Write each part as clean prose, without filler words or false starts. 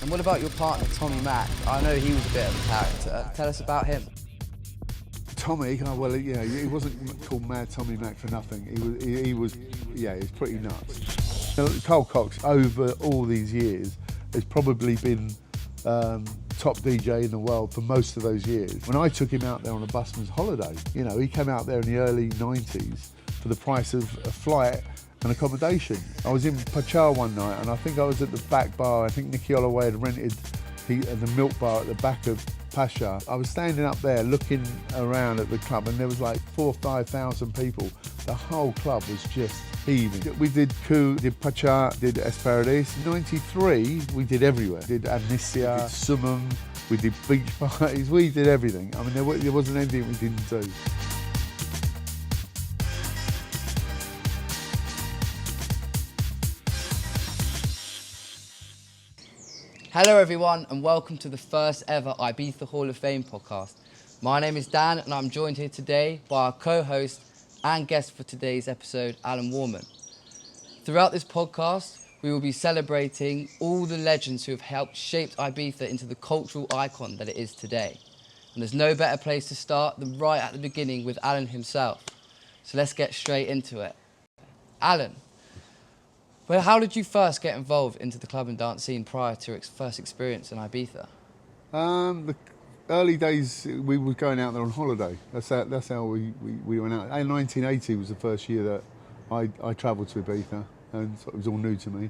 And what about your partner, Tommy Mack? I know he was a bit of a character. Tell us about him. Tommy, oh, well, yeah, he wasn't called Mad Tommy Mack for nothing. He was pretty nuts. Carl Cox, over all these years, has probably been top DJ in the world for most of those years. When I took him out there on a busman's holiday, he came out there in the early 90s for the price of a flight and accommodation. I was in Pachar one night and I think I was at the back bar. I think Nicky Holloway had rented the milk bar at the back of Pasha. I was standing up there looking around at the club and there was like 4,000 or 5,000 people. The whole club was just heaving. We did Coup, did Pacha, did Esperadis. In '93, we did everywhere. Did Amnesia, did Summum, we did beach parties, we did everything. I mean, there wasn't anything we didn't do. Hello everyone and welcome to the first ever Ibiza Hall of Fame podcast. My name is Dan and I'm joined here today by our co-host and guest for today's episode, Alan Warman. Throughout this podcast, we will be celebrating all the legends who have helped shape Ibiza into the cultural icon that it is today. And there's no better place to start than right at the beginning with Alan himself. So let's get straight into it. Alan, well, how did you first get involved into the club and dance scene prior to your first experience in Ibiza? The early days, we were going out there on holiday. That's how we went out. And 1980 was the first year that I travelled to Ibiza, and so it was all new to me.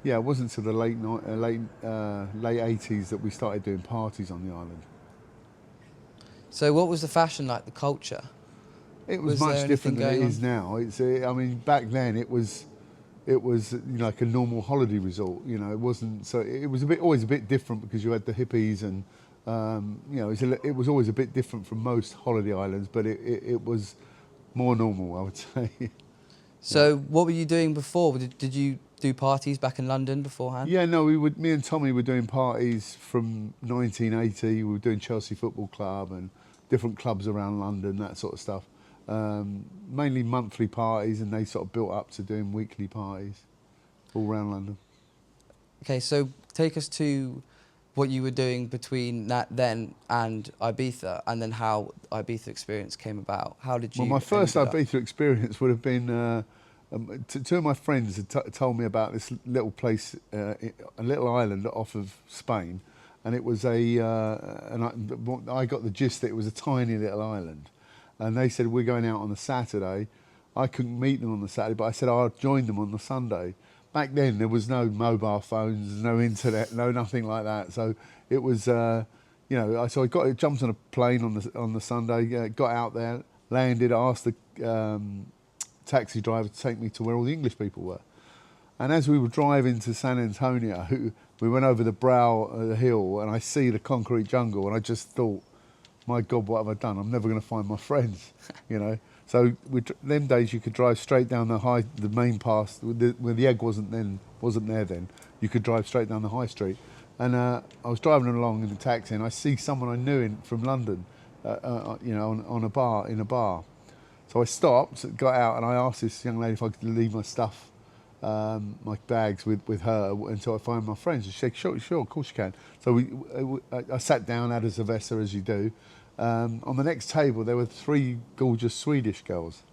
It wasn't until the late 80s that we started doing parties on the island. So what was the fashion like, the culture? It was much different than it is now. Back then it was like a normal holiday resort. It wasn't. So it was always a bit different because you had the hippies and it was always a bit different from most holiday islands, but it was more normal, I would say. So what were you doing before? Did you do parties back in London beforehand? Yeah, no, me and Tommy were doing parties from 1980. We were doing Chelsea Football Club and different clubs around London, that sort of stuff. Mainly monthly parties, and they sort of built up to doing weekly parties all around London. Okay, so take us to what you were doing between that then and Ibiza, and then how Ibiza experience came about. How did you? Well, my first Ibiza experience would have been two of my friends had told me about this little place, a little island off of Spain, and it was I got the gist that it was a tiny little island. And they said, we're going out on a Saturday. I couldn't meet them on the Saturday, but I said, I'll join them on the Sunday. Back then, there was no mobile phones, no internet, no nothing like that. So it was, so I jumped on a plane on the Sunday, got out there, landed, asked the taxi driver to take me to where all the English people were. And as we were driving to San Antonio, we went over the brow of the hill, and I see the concrete jungle, and I just thought, my God, what have I done? I'm never going to find my friends, So them days you could drive straight down the main path, where the egg wasn't there then. You could drive straight down the high street. And I was driving along in the taxi and I see someone I knew from London, in a bar. So I stopped, got out, and I asked this young lady if I could leave my stuff, my bags with her until I find my friends. She said, sure, of course you can. So I sat down, had a cerveza as you do. On the next table there were three gorgeous Swedish girls.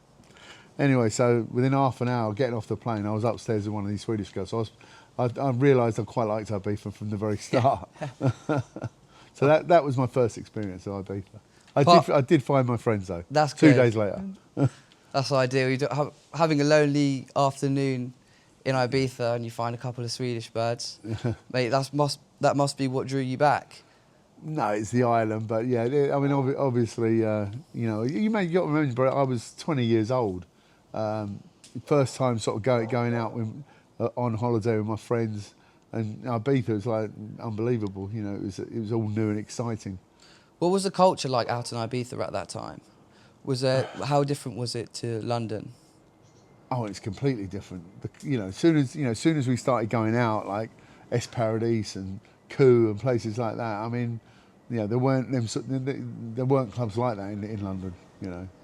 Anyway, so within half an hour getting off the plane, I was upstairs with one of these Swedish girls. So I realised I quite liked Ibiza from the very start. So that was my first experience of Ibiza. I did find my friends though. That's good. 2 days later. That's ideal. Having a lonely afternoon in Ibiza and you find a couple of Swedish birds, mate, that must be what drew you back. No, it's the island, but yeah, I mean, obviously, you got to remember, I was 20 years old. First time sort of going out on holiday with my friends, and Ibiza was like unbelievable. It was all new and exciting. What was the culture like out in Ibiza at that time? How different was it to London? Oh, it's completely different. As soon as we started going out, like Esperadis and Coup and places like that. I mean, there weren't clubs like that in London.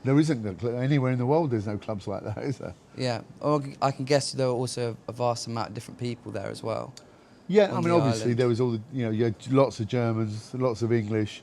There isn't anywhere in the world. There's no clubs like that, is there? Yeah. I can guess there were also a vast amount of different people there as well. Yeah, I on mean, the obviously island? there was all the, you had lots of Germans, lots of English,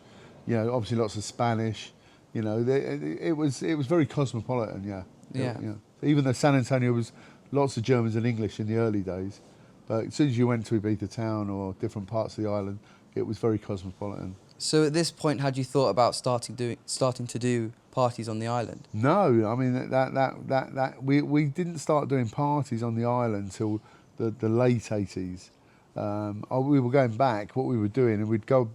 obviously lots of Spanish. It was very cosmopolitan. Yeah, Yeah. Even though San Antonio was lots of Germans and English in the early days, but as soon as you went to Ibiza town or different parts of the island, it was very cosmopolitan. So at this point, had you thought about starting to do parties on the island? No, I mean that we didn't start doing parties on the island until the late 80s. We were going back. What we were doing, and we'd go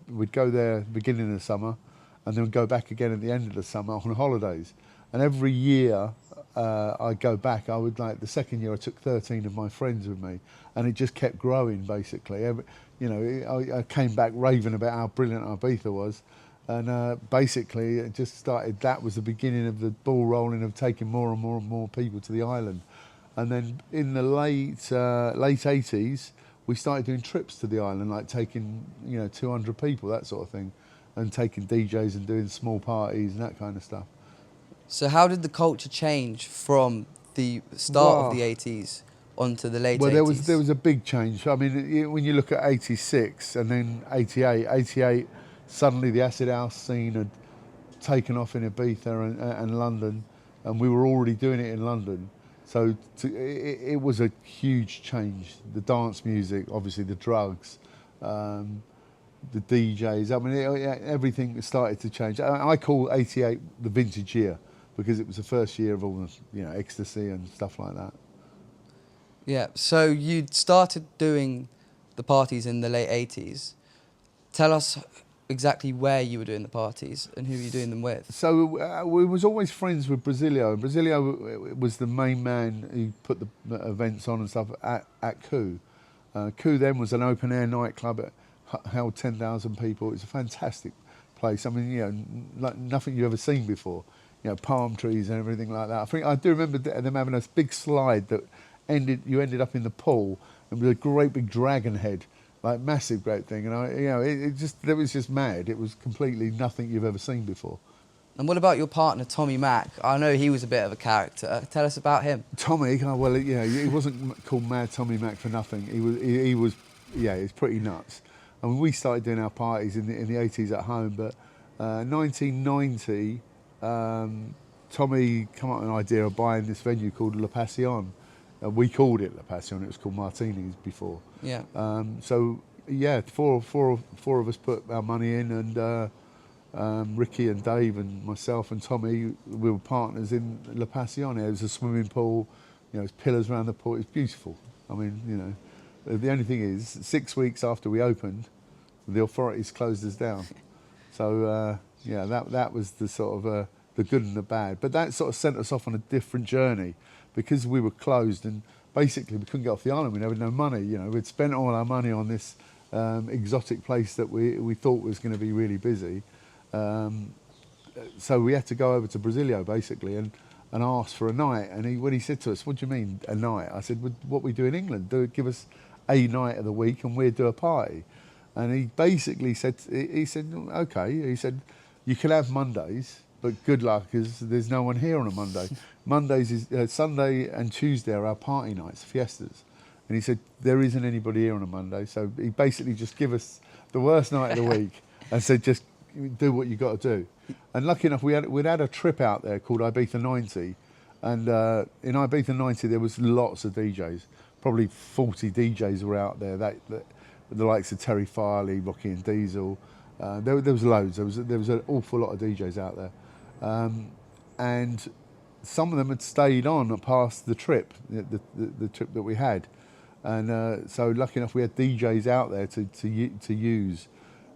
there beginning of the summer, and then go back again at the end of the summer on holidays. And every year I'd go back. I would the second year I took 13 of my friends with me, and it just kept growing basically. I came back raving about how brilliant Ibiza was. And basically, it just started. That was the beginning of the ball rolling of taking more and more and more people to the island. And then in the late 80s, we started doing trips to the island, like taking 200 people, that sort of thing, and taking DJs and doing small parties and that kind of stuff. So how did the culture change from the start of the 80s onto the late 80s? Well, there was a big change. I mean, when you look at 86 and then 88, suddenly the acid house scene had taken off in Ibiza and London, and we were already doing it in London. So it was a huge change. The dance music, obviously the drugs, the DJs. I mean, everything started to change. I call 88 the vintage year because it was the first year of all the ecstasy and stuff like that. Yeah, so you started doing the parties in the late 80s. Tell us exactly where you were doing the parties and who you were doing them with. So we was always friends with Brasilio. Brasilio was the main man who put the events on and stuff at Coup. Coup then was an open air nightclub that held 10,000 people. It's a fantastic place. I mean, like nothing you've ever seen before. Palm trees and everything like that. I do remember them having a big slide that you ended up in the pool, and with a great big dragon head, like massive great thing. And it was just mad. It was completely nothing you've ever seen before. And what about your partner, Tommy Mack? I know he was a bit of a character. Tell us about him. Tommy, he wasn't called Mad Tommy Mack for nothing. He was pretty nuts. I mean, we started doing our parties in the 80s at home, but 1990, Tommy came up with an idea of buying this venue called La Passion. We called it La Passion. It was called Martini's before. Yeah. Four of us put our money in, and Ricky and Dave and myself and Tommy, we were partners in La Passion. There was a swimming pool, there's pillars around the pool. It's beautiful. I mean, the only thing is, 6 weeks after we opened, the authorities closed us down. So that was the sort of the good and the bad. But that sort of sent us off on a different journey, because we were closed and basically we couldn't get off the island. We had no money. We'd spent all our money on this exotic place that we thought was going to be really busy. So we had to go over to Brasilio basically and ask for a night. And when he said to us, "What do you mean a night?" I said, "What we do in England, give us a night of the week and we'd do a party." And he basically said, "Okay." He said, "You can have Mondays, but good luck, because there's no one here on a Monday. Mondays is Sunday and Tuesday are our party nights, fiestas." And he said, "There isn't anybody here on a Monday." So he basically just give us the worst night of the week and said, "Just do what you got to do." And lucky enough, we'd had a trip out there called Ibiza 90, and in Ibiza 90 there was lots of DJs. Probably 40 DJs were out there. The likes of Terry Farley, Rocky and Diesel. There was loads. There was an awful lot of DJs out there, and some of them had stayed on past the trip, the trip that we had, and so lucky enough we had DJs out there to use.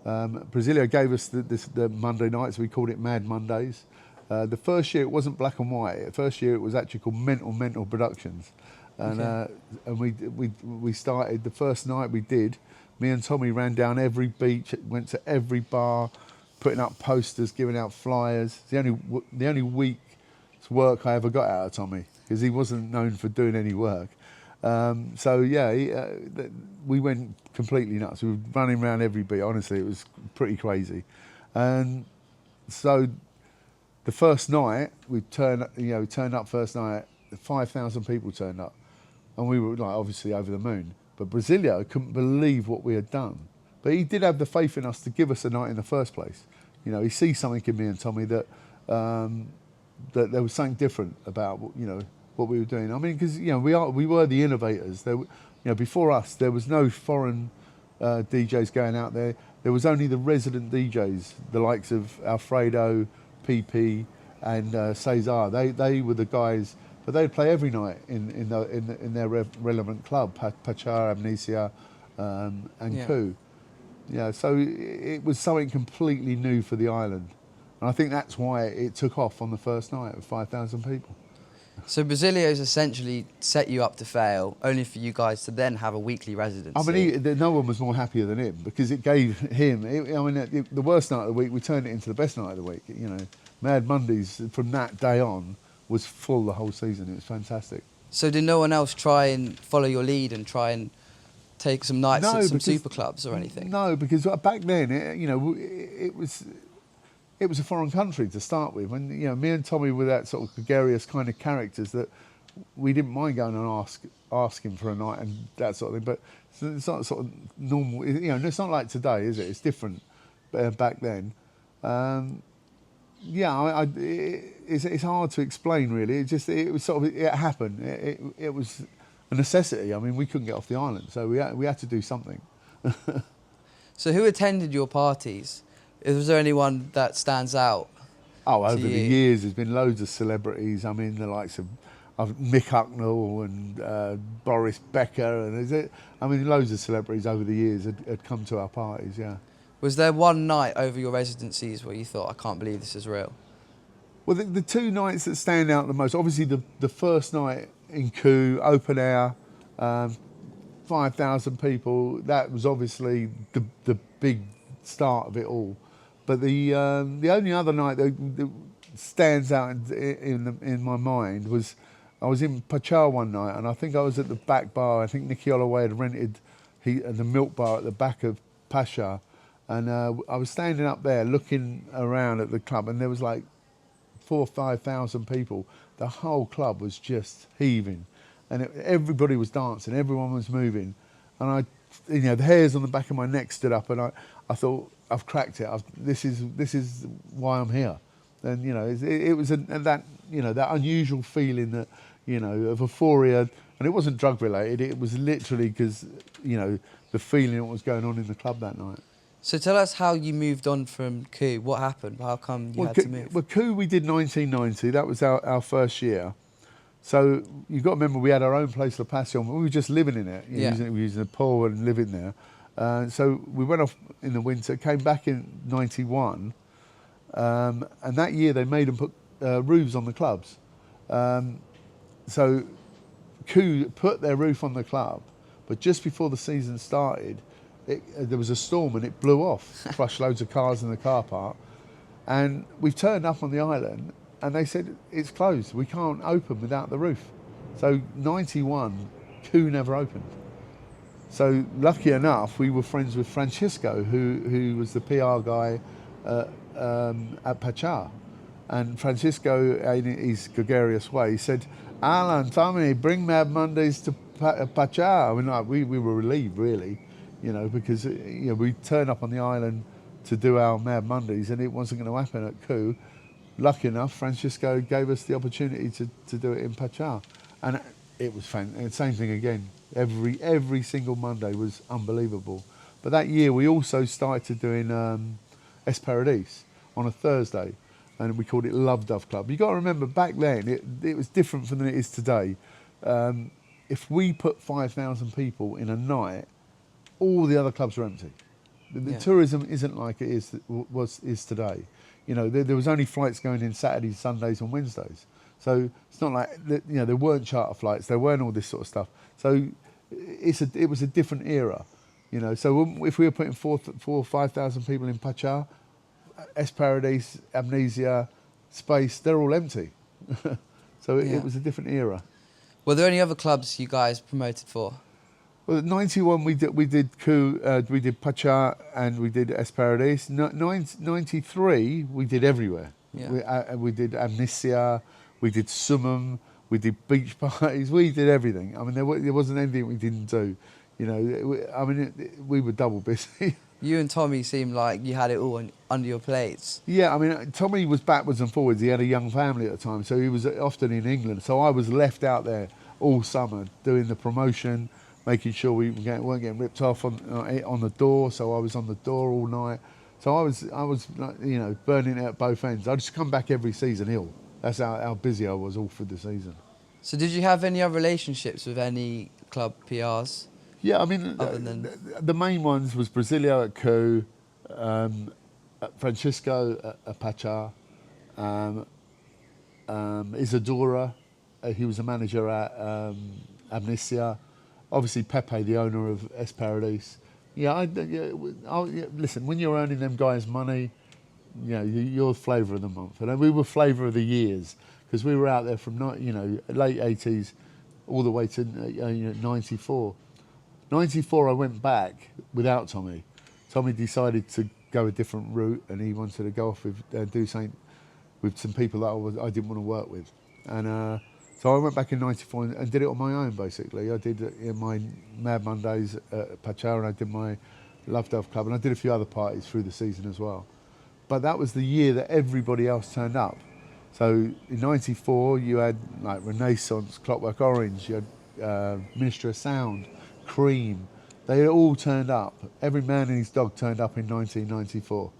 Brasilio gave us the Monday nights. We called it Mad Mondays. The first year it wasn't black and white. The first year it was actually called Mental Productions, and Okay. and we started the first night we did. Me and Tommy ran down every beach, went to every bar, putting up posters, giving out flyers. The only week's work I ever got out of Tommy, because he wasn't known for doing any work. We went completely nuts. We were running around every beat. Honestly, it was pretty crazy. And so the first night we turned up. First night, 5,000 people turned up, and we were obviously over the moon. But Brasilia couldn't believe what we had done. But he did have the faith in us to give us a night in the first place. You know, he sees something in me and Tommy that that there was something different about, you know, what we were doing. I mean, because, you know, we were the innovators. There, you know, before us, there was no foreign DJs going out there. There was only the resident DJs, the likes of Alfredo, PP, and Cesar. They were the guys, but they'd play every night in their relevant club, Pachar, Amnesia, and Coup. Yeah, so it was something completely new for the island. And I think that's why it took off on the first night with 5,000 people. So Brasilio's essentially set you up to fail, only for you guys to then have a weekly residency. I mean, no one was more happier than him, because it gave him, the worst night of the week, we turned it into the best night of the week. You know, Mad Mondays from that day on was full the whole season. It was fantastic. So did no one else try and follow your lead and try and take some nights at some super clubs or anything? No, because back then, it was a foreign country to start with. And, you know, me and Tommy were that sort of gregarious kind of characters that we didn't mind going and asking for a night and that sort of thing. But it's not sort of normal, you know, it's not like today, is it? It's different back then. It's hard to explain, really. It happened. It was a necessity. I mean, we couldn't get off the island, so we had to do something. So who attended your parties? Was there anyone that stands out? Oh, over the years, there's been loads of celebrities. I mean, the likes of Mick Hucknall and Boris Becker, and loads of celebrities over the years had come to our parties. Yeah. Was there one night over your residencies where you thought, I can't believe this is real? Well, the two nights that stand out the most, obviously the first night in Coup, open air, 5,000 people. That was obviously the big start of it all. But the only other night that stands out in my mind was I was in Pachar one night, and I think I was at the back bar. I think Nicky Holloway had rented the milk bar at the back of Pachar, and I was standing up there looking around at the club, and there was like 4,000 or 5,000 people. The whole club was just heaving, and everybody was dancing, everyone was moving, and the hairs on the back of my neck stood up, and I thought, I've cracked it. This is why I'm here. And it was that unusual feeling that of euphoria, and it wasn't drug related. It was literally because the feeling that was going on in the club that night. So tell us how you moved on from Coup. What happened? How come you had to move? Well, Coup we did 1990. That was our first year. So you've got to remember we had our own place, La Passion. We were just living in it. We were using a pool and living there. So we went off in the winter, came back in 91, and that year they made them put roofs on the clubs. So Coup put their roof on the club, but just before the season started, there was a storm and it blew off, crushed loads of cars in the car park. And we turned up on the island and they said, it's closed, we can't open without the roof. So 91, Coup never opened. So lucky enough, we were friends with Francisco, who was the PR guy at Pachar. And Francisco, in his gregarious way, said, Alan, Tommy, bring Mad Mondays to Pachar. I mean, we were relieved, really, because we turned up on the island to do our Mad Mondays and it wasn't going to happen at Coup. Lucky enough, Francisco gave us the opportunity to do it in Pachar. And it was fantastic. Same thing again. Every single Monday was unbelievable. But that year we also started doing Es Paradis on a Thursday, and we called it Love Dove Club. You got to remember back then it was different from than it is today. If we put 5,000 people in a night, all the other clubs were empty. The tourism isn't like it is today. There was only flights going in Saturdays, Sundays, and Wednesdays. So it's not like there weren't charter flights, there weren't all this sort of stuff. So it was a different era, So if we were putting 4,000 or 5,000 people in Pachar, Es Paradis, Amnesia, Space, they're all empty. So it was a different era. Were there any other clubs you guys promoted for? Well, at 91 we did Coup, we did Pachar, and we did Es Paradis. 93 we did everywhere. Yeah. We did Amnesia, we did Summum, we did beach parties, we did everything. I mean, there wasn't anything we didn't do. I mean, we were double busy. You and Tommy seemed like you had it all under your plates. Yeah, I mean, Tommy was backwards and forwards. He had a young family at the time, so he was often in England. So I was left out there all summer doing the promotion, making sure we weren't getting ripped off on the door. So I was on the door all night. So I was burning it at both ends. I just come back every season ill. That's how busy I was all through the season. So did you have any other relationships with any club PRs? Yeah, I mean, the main ones was Brasilio at Coup, Francisco at Pachá, Isadora, he was a manager at Amnesia, obviously Pepe, the owner of Es Paradis. Yeah, listen, when you're earning them guys money, you're flavour of the month. And we were flavour of the years, because we were out there from late 80s all the way to 94. 94, I went back without Tommy. Tommy decided to go a different route, and he wanted to go off with do something with some people that I didn't want to work with. And so I went back in 94 and did it on my own, basically. I did my Mad Mondays at Pachá, and I did my Love Dove Club, and I did a few other parties through the season as well. But that was the year that everybody else turned up. So in 94, you had like Renaissance, Clockwork Orange, you had Ministry of Sound, Cream. They all turned up. Every man and his dog turned up in 1994.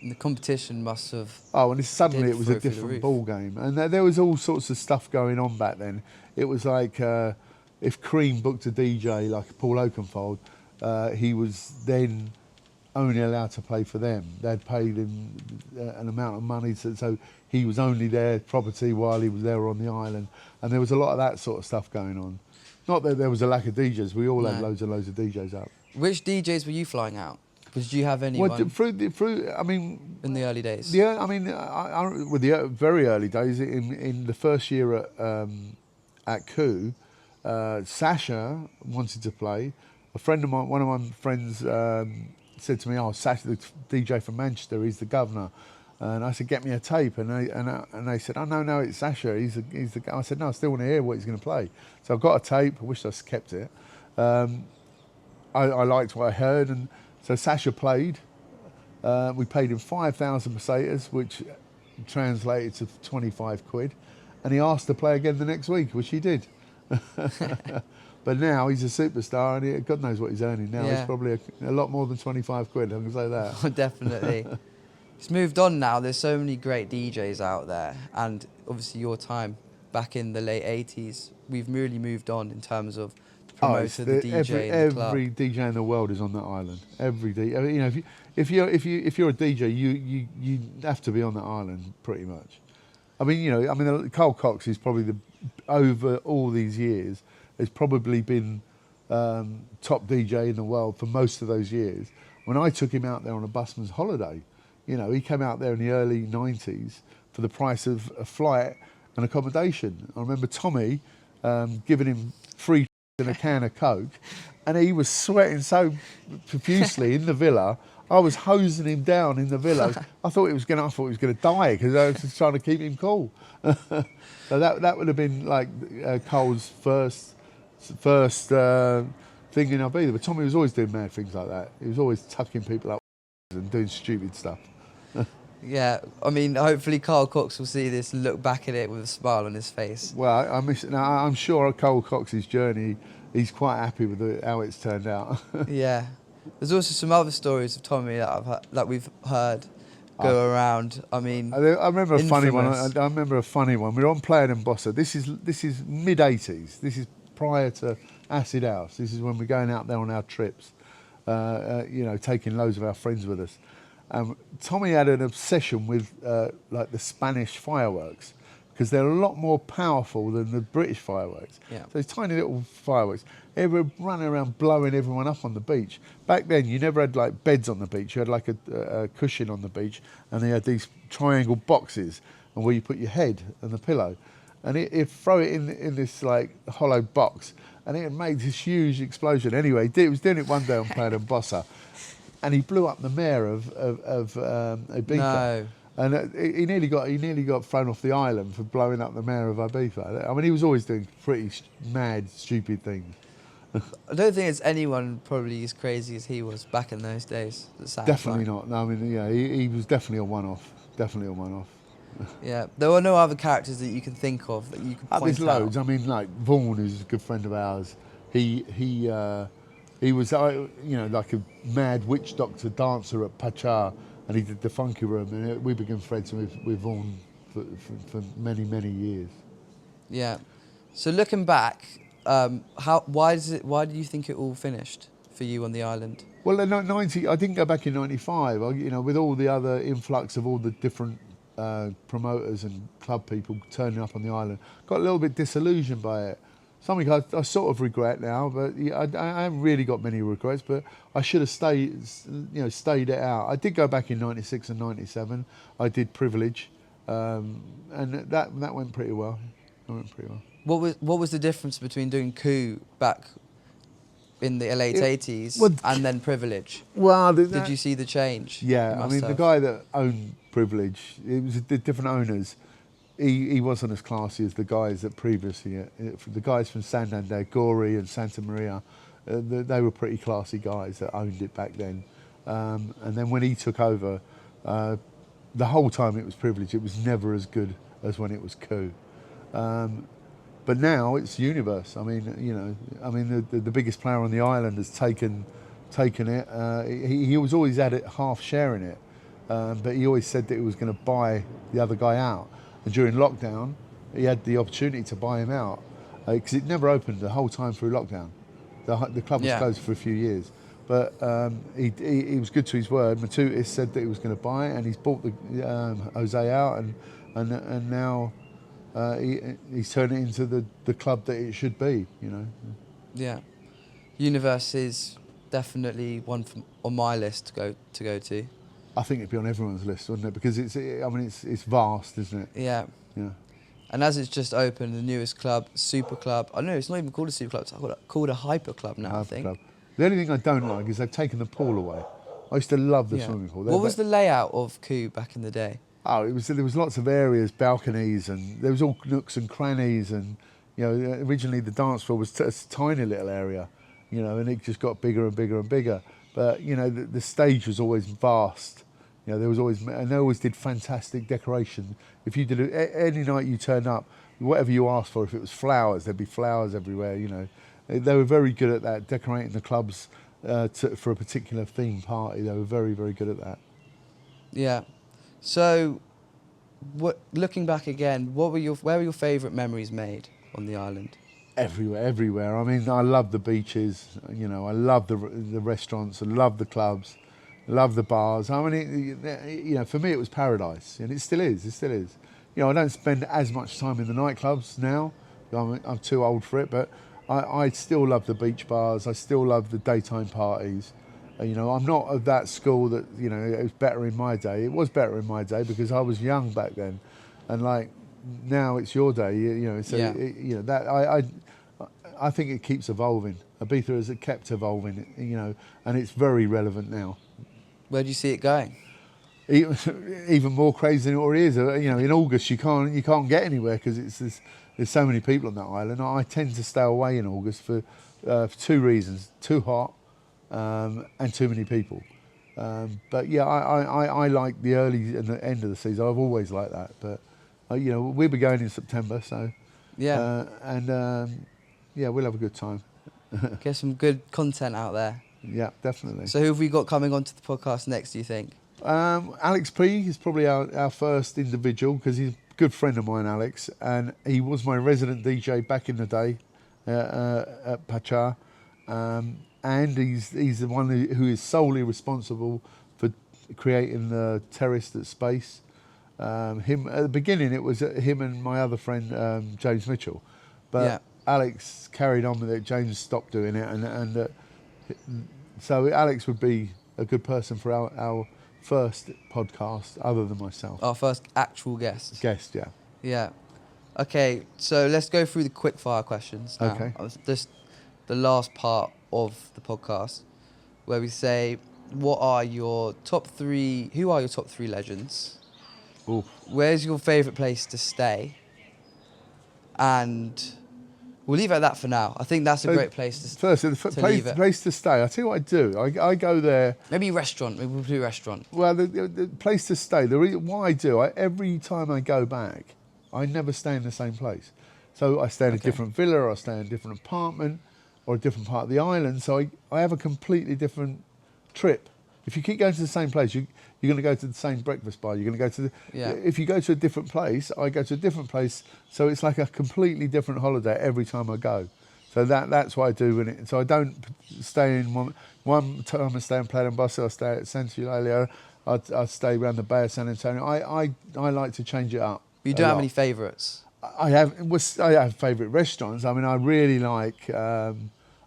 The competition must have... Oh, and suddenly it was a different ball game. And there was all sorts of stuff going on back then. It was like if Cream booked a DJ like Paul Oakenfold, he was then only allowed to play for them. They'd paid him an amount of money, so he was only their property while he was there on the island. And there was a lot of that sort of stuff going on. Not that there was a lack of DJs. We all had loads and loads of DJs up. Which DJs were you flying out? Did you have anyone? Well, I mean, in the early days. Yeah, I mean, with the very early days, in the first year at Coup, Sasha wanted to play. A friend of mine, one of my friends, said to me, "Oh, Sasha, the DJ from Manchester, he's the governor." And I said, "Get me a tape." And they said, "Oh no, it's Sasha. He's the." I said, "No, I still want to hear what he's going to play." So I got a tape. I wish I kept it. I liked what I heard, and so Sasha played. We paid him 5,000 pesetas, which translated to 25 quid, and he asked to play again the next week, which he did. But now he's a superstar, and God knows what he's earning now. He's probably a lot more than 25 quid. I can say that. Oh, definitely. It's moved on now. There's so many great DJs out there, and obviously your time back in the late 80s, we've really moved on in terms of the promoter, the DJ, and the club. Every DJ in the world is on that island. Every DJ. I mean, if you're a DJ, you have to be on that island pretty much. I mean, Carl Cox is probably over all these years has probably been top DJ in the world for most of those years. When I took him out there on a busman's holiday, he came out there in the early 90s for the price of a flight and accommodation. I remember Tommy giving him free and a can of Coke, and he was sweating so profusely in the villa. I was hosing him down in the villa. I thought he was going to die because I was just trying to keep him cool. So that would have been like Cole's first thing in Ibiza. But Tommy was always doing mad things like that. He was always tucking people up and doing stupid stuff. Yeah, I mean, hopefully Carl Cox will see this and look back at it with a smile on his face. Well, I'm sure Carl Cox's journey, he's quite happy with how it's turned out. Yeah. There's also some other stories of Tommy that we've heard go around. I mean, I remember a funny one. infamous. I remember a funny one. We were on Playa and Bossa. This is mid 80s. This is prior to Acid House. This is when we're going out there on our trips. Taking loads of our friends with us. Tommy had an obsession with like the Spanish fireworks, because they're a lot more powerful than the British fireworks. Yeah. So it's tiny little fireworks. They were running around blowing everyone up on the beach. Back then, you never had like beds on the beach. You had like a cushion on the beach, and they had these triangle boxes, and where you put your head and the pillow, and it'd throw it in this like hollow box, and it made this huge explosion. Anyway, he was doing it one day on Playa and Bossa, and he blew up the mayor of Ibiza. No. And he nearly got thrown off the island for blowing up the mayor of Ibiza. I mean, he was always doing pretty mad, stupid things. I don't think it's anyone probably as crazy as he was back in those days. That sat Definitely front. not. No, I mean, yeah, he was definitely a one-off. Definitely a one-off. Yeah, there were no other characters that you can think of that you could There's point out. loads. I mean, like Vaughan, who's a good friend of ours. He was, like a mad witch doctor dancer at Pachar, and he did the Funky Room, and we became friends with Vaughan for many, many years. Yeah. So looking back, why do you think it all finished for you on the island? Well, in 90, I didn't go back in 95. With all the other influx of all the different promoters and club people turning up on the island, got a little bit disillusioned by it. Something I sort of regret now, but yeah, I haven't really got many regrets. But I should have stayed it out. I did go back in 96 and 97. I did Privilege, and that went pretty well. That went pretty well. What was the difference between doing Coup back in the late 80s well, and then Privilege? Well, Did you see the change? Yeah, You I must mean, have. the guy that owned Privilege, it was the different owners. He wasn't as classy as the guys that previously. The guys from Santander, Gori and Santa Maria, they were pretty classy guys that owned it back then. And then when he took over, the whole time it was Privilege, it was never as good as when it was Coup. But now it's Universe. I mean, the biggest player on the island has taken it. He was always at it, half sharing it, but he always said that he was going to buy the other guy out. And during lockdown, he had the opportunity to buy him out because it never opened the whole time through lockdown. The club was closed for a few years, but he was good to his word. Matutis said that he was going to buy it, and he's bought the Jose out, and now. He's turned it into the club that it should be, Yeah, Universe is definitely one on my list to go to. I think it'd be on everyone's list, wouldn't it? Because it's vast, isn't it? Yeah. Yeah. And as it's just opened, the newest club, Super Club. I know it's not even called a Super Club; it's called a Hyper Club now. I think. Club. The only thing I don't like is they've taken the pool away. I used to love the swimming pool. What was the layout of Coup back in the day? Oh, there was lots of areas, balconies, and there was all nooks and crannies, and originally the dance floor was a tiny little area, and it just got bigger and bigger and bigger. But the stage was always vast. There was always, and they always did fantastic decoration. If you did any night you turned up, whatever you asked for, if it was flowers, there'd be flowers everywhere. They were very good at that, decorating the clubs for a particular theme party. They were very, very good at that. Yeah. So, looking back again, where were your favourite memories made on the island? Everywhere. I mean, I love the beaches. I love the restaurants. I love the clubs. I love the bars. I mean, for me, it was paradise, and it still is. I don't spend as much time in the nightclubs now. I'm too old for it, but I still love the beach bars. I still love the daytime parties. I'm not of that school that, it was better in my day. It was better in my day because I was young back then. And now it's your day, so I think it keeps evolving. Ibiza has kept evolving, and it's very relevant now. Where do you see it going? Even more crazy than it already is. In August you can't get anywhere because there's so many people on that island. I tend to stay away in August for two reasons: too hot. And too many people. But yeah, I like the early and the end of the season. I've always liked that. But we'll be going in September, so yeah, we'll have a good time. Get some good content out there. Yeah, definitely. So who have we got coming onto the podcast next, do you think? Alex P is probably our first individual because he's a good friend of mine, Alex, and he was my resident DJ back in the day at Pachar. And he's the one who is solely responsible for creating the terrace at Space. Him at the beginning, it was him and my other friend James Mitchell, but Alex carried on with it. James stopped doing it, and so Alex would be a good person for our first podcast, other than myself. Our first actual guest. Yeah. Yeah. Okay, so let's go through the quickfire questions now. Okay. Just the last part of the podcast, where we say, who are your top three legends? Ooh. Where's your favourite place to stay? And We'll leave it at that for now. I think that's a great place to leave it. Place to stay. I tell you what I do. I go there. Maybe restaurant. Maybe we'll do restaurant. Well, the place to stay. What I do, every time I go back, I never stay in the same place. So I stay in a different villa, or I stay in a different apartment, or a different part of the island. So I have a completely different trip. If you keep going to the same place, you're going to go to the same breakfast bar. You're going to go to if you go to a different place, I go to a different place. So it's like a completely different holiday every time I go. So that's what I do. So I don't stay in one time. I stay in Playa Bossa, I stay at Santa Eulalia, I stay around the Bay of San Antonio. I like to change it up. You don't have any favourites? I have favourite restaurants. I mean, I really like El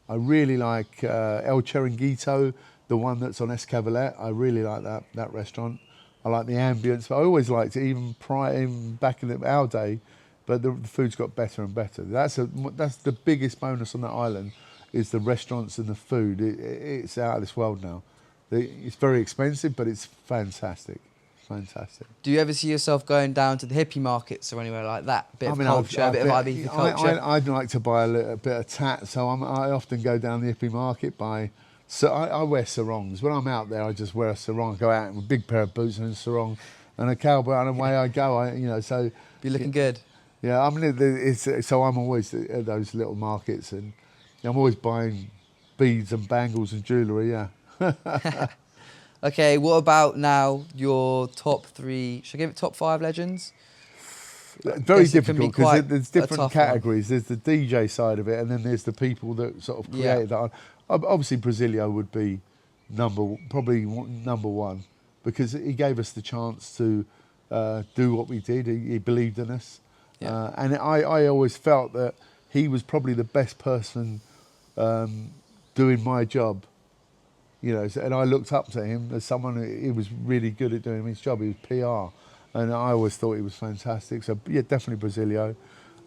Chiringuito, the one that's on Escavalet. I really like that restaurant. I like the ambience, but I always liked it, even back in our day. But the food's got better and better. That's the biggest bonus on that island, is the restaurants and the food. It's out of this world now. It's very expensive, but it's fantastic. Fantastic. Do you ever see yourself going down to the hippie markets or anywhere like that? A bit of culture, a bit of Ibiza culture? I'd like to buy a bit of tat, so I often go down the hippie market, so I wear sarongs. When I'm out there, I just wear a sarong. I go out with a big pair of boots and a sarong and a cowboy, and away I go. So be looking good. Yeah, I mean, so I'm always at those little markets, and I'm always buying beads and bangles and jewellery. Yeah. Okay, what about now your top 3? Should I give it top 5 legends? Very difficult, because there's different categories. There's the DJ side of it, and then there's the people that sort of created that. Obviously, Brasilio would be probably number one, because he gave us the chance to do what we did. He believed in us. Yeah. And I always felt that he was probably the best person doing my job. And I looked up to him as someone who was really good at doing his job. He was PR, and I always thought he was fantastic. So yeah, definitely Brasilio.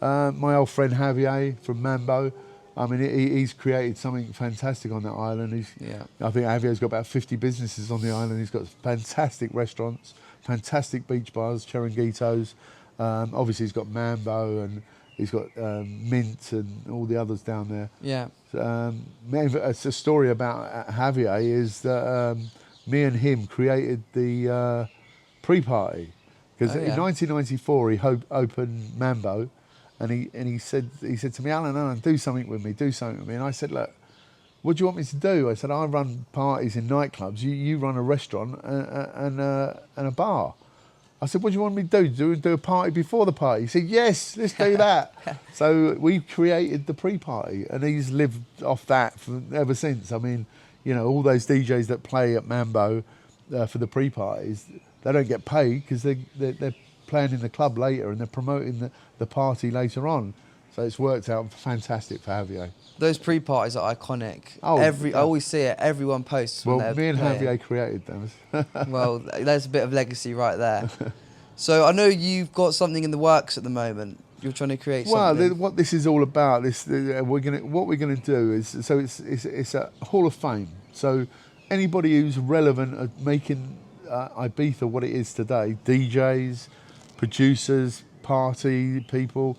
My old friend Javier from Mambo. I mean, he's created something fantastic on that island. I think Javier's got about 50 businesses on the island. He's got fantastic restaurants, fantastic beach bars, Chiringuitos. Obviously, he's got Mambo, and he's got Mint and all the others down there. Yeah. It's a story about Javier is that me and him created the pre-party, because in 1994 he opened Mambo, and he said to me, Alan, do something with me, and I said, look, what do you want me to do? I said, I run parties in nightclubs, you run a restaurant and a bar. I said, what do you want me to do? Do a party before the party? He said, yes, let's do that. So we created the pre-party, and he's lived off that ever since. I mean, all those DJs that play at Mambo for the pre-parties, they don't get paid, because they're playing in the club later, and they're promoting the party later on. So it's worked out fantastic for Javier. Those pre-parties are iconic. I always see it. Everyone posts. Well, me and Javier created them. Well, there's a bit of legacy right there. So I know you've got something in the works at the moment. You're trying to create something. Well, what this is all about, what we're gonna do is, so it's a Hall of Fame. So anybody who's relevant at making Ibiza what it is today, DJs, producers, party people,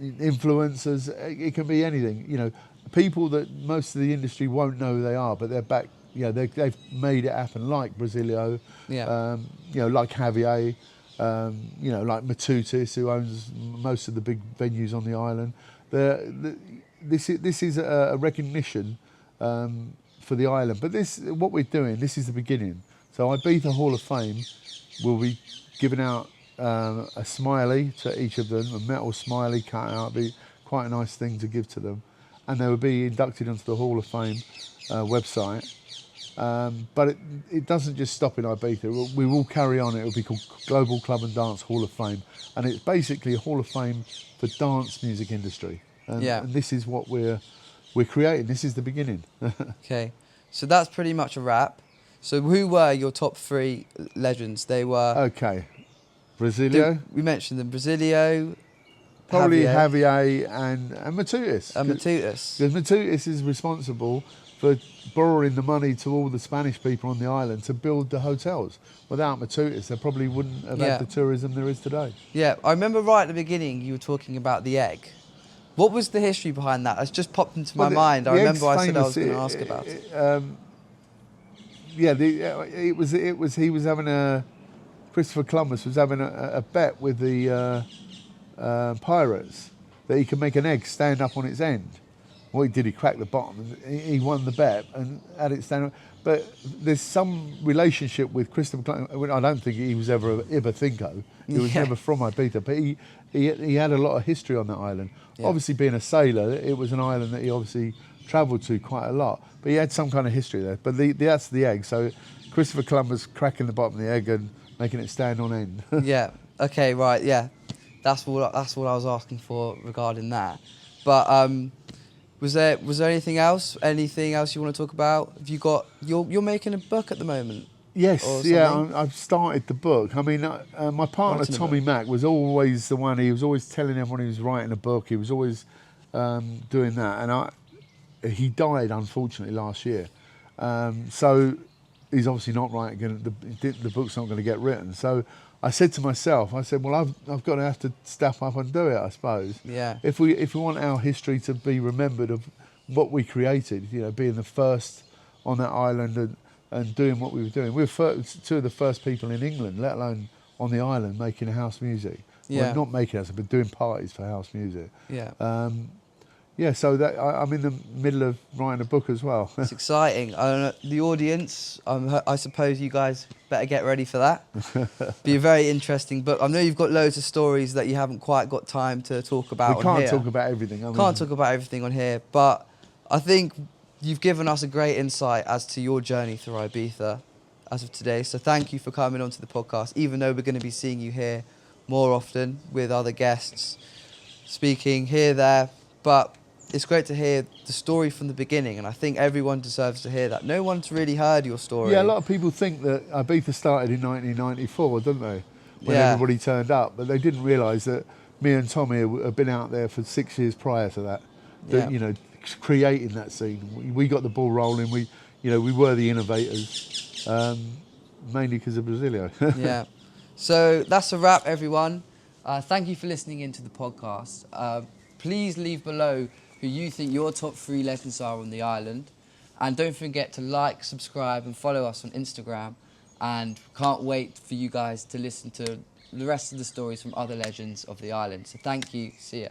influencers, it can be anything. People that most of the industry won't know who they are, but they're back. They've made it happen, like Brasilio, like Javier, like Matutis, who owns most of the big venues on the island. This is a recognition for the island. But what we're doing, this is the beginning. So Ibiza Hall of Fame will be giving out a smiley to each of them, a metal smiley cut out. Be quite a nice thing to give to them, and they will be inducted into the Hall of Fame website. But it doesn't just stop in Ibiza. We will carry on. It will be called Global Club and Dance Hall of Fame, and it's basically a Hall of Fame for dance music industry. And this is what we're creating. This is the beginning. Okay, so that's pretty much a wrap. So who were your top 3 legends? They were Brasilio. We mentioned them. Brasilio. Probably Javier and Matutis. Matutis. Because Matutis is responsible for borrowing the money to all the Spanish people on the island to build the hotels. Without Matutis, they probably wouldn't have had the tourism there is today. Yeah, I remember right at the beginning you were talking about the egg. What was the history behind that? It's just popped into my Well, mind. I the remember egg's I said I was famous. going to ask about it. Yeah, it was. He was having Christopher Columbus was having a bet with the pirates that he could make an egg stand up on its end. What he did, he cracked the bottom, and he won the bet and had it stand up. But there's some relationship with Christopher Columbus. I don't think he was ever Ibithinko. He was never from Ibiza, but he had a lot of history on that island. Yeah. Obviously, being a sailor, it was an island that he obviously travelled to quite a lot. But he had some kind of history there. But that's the egg. So Christopher Columbus cracking the bottom of the egg and making it stand on end. Yeah. Okay. Right. Yeah. That's what I was asking for regarding that. But was there anything else? Anything else you want to talk about? Have you got you're making a book at the moment? Yes, yeah, I've started the book. I mean, my partner Tommy Mack was always the one. He was always telling everyone he was writing a book. He was always doing that, and he died unfortunately last year. So he's obviously not writing. The book's not going to get written. So I said to myself, well, I've got to have to step up and do it, I suppose. Yeah. If we want our history to be remembered of what we created, being the first on that island and doing what we were doing. We were two of the first people in England, let alone on the island, making house music. Yeah. Well, not making house, but doing parties for house music. Yeah. So that I'm in the middle of writing a book as well. It's exciting. I don't know, the audience, I suppose you guys better get ready for that. Be a very interesting book. I know you've got loads of stories that you haven't quite got time to talk about We can't talk about everything. Can't talk about everything on here, but I think you've given us a great insight as to your journey through Ibiza as of today. So thank you for coming onto the podcast, even though we're going to be seeing you here more often with other guests, speaking here, there. But it's great to hear the story from the beginning, and I think everyone deserves to hear that. No one's really heard your story. Yeah, a lot of people think that Ibiza started in 1994, don't they? When everybody turned up, but they didn't realise that me and Tommy had been out there for 6 years prior to that. Yeah. Creating that scene. We got the ball rolling. We were the innovators, mainly because of Brasilia. Yeah. So that's a wrap, everyone. Thank you for listening into the podcast. Please leave below who you think your top 3 legends are on the island. And don't forget to like, subscribe and follow us on Instagram. And can't wait for you guys to listen to the rest of the stories from other legends of the island. So thank you. See ya.